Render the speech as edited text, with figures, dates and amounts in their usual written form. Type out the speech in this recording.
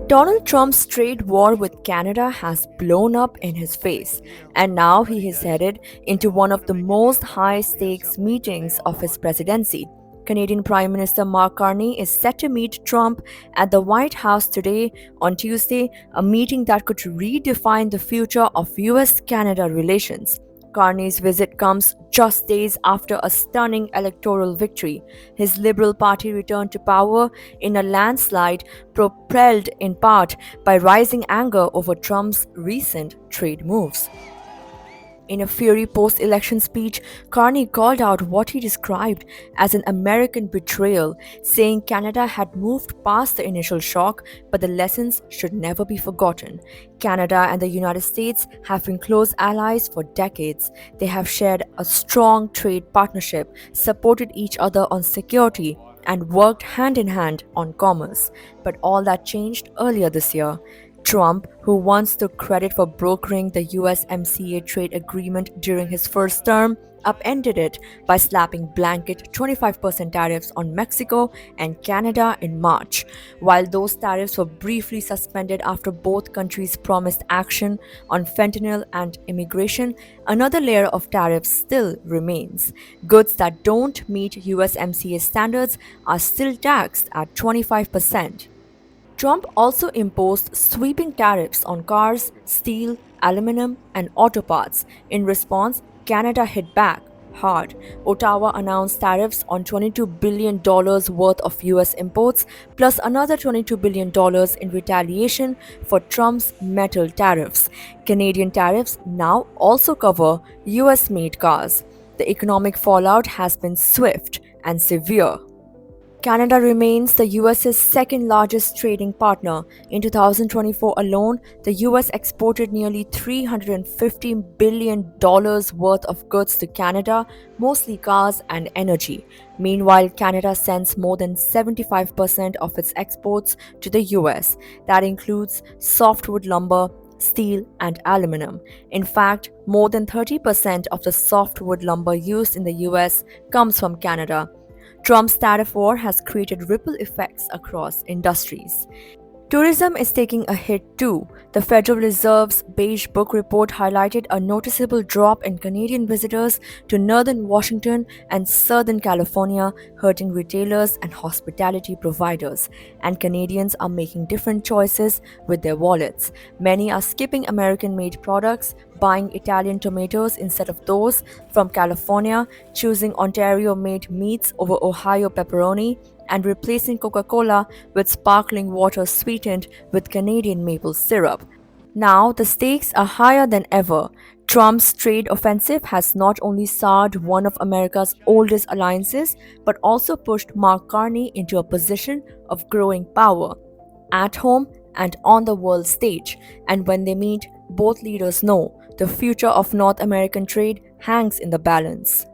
Donald Trump's trade war with Canada has blown up in his face, and now he is headed into one of the most high stakes meetings of his presidency. Canadian Prime Minister Mark Carney is set to meet Trump at the White House today on Tuesday, a meeting that could redefine the future of US Canada relations. Carney's visit comes just days after a stunning electoral victory. His Liberal Party returned to power in a landslide propelled in part by rising anger over Trump's recent trade moves. In a fiery post election speech, Carney called out what he described as an American betrayal, saying Canada had moved past the initial shock, but the lessons should never be forgotten. Canada and the United States have been close allies for decades. They have shared a strong trade partnership, supported each other on security, and worked hand in hand on commerce. But all that changed earlier this year. Trump, who once took credit for brokering the USMCA trade agreement during his first term, upended it by slapping blanket 25% tariffs on Mexico and Canada in March. While those tariffs were briefly suspended after both countries promised action on fentanyl and immigration, another layer of tariffs still remains. Goods that don't meet USMCA standards are still taxed at 25%. Trump also imposed sweeping tariffs on cars, steel, aluminum, and auto parts. In response, Canada hit back hard. Ottawa announced tariffs on $22 billion worth of US imports, plus another $22 billion in retaliation for Trump's metal tariffs. Canadian tariffs now also cover US made cars. The economic fallout has been swift and severe. Canada remains the US's second largest trading partner. In 2024 alone, the US exported nearly $350 billion worth of goods to Canada, mostly cars and energy. Meanwhile, Canada sends more than 75% of its exports to the US. That includes softwood lumber, steel, and aluminum. In fact, more than 30% of the softwood lumber used in the US comes from Canada. Trump's tariff war has created ripple effects across industries. Tourism is taking a hit too. The Federal Reserve's Beige Book report highlighted a noticeable drop in Canadian visitors to northern Washington and southern California, hurting retailers and hospitality providers. And Canadians are making different choices with their wallets. Many are skipping American made products, buying Italian tomatoes instead of those from California, choosing Ontario made meats over Ohio pepperoni, and replacing Coca-Cola with sparkling water sweetened with Canadian maple syrup. Now, the stakes are higher than ever. Trump's trade offensive has not only soured one of America's oldest alliances, but also pushed Mark Carney into a position of growing power, at home and on the world stage. And when they meet, both leaders know the future of North American trade hangs in the balance.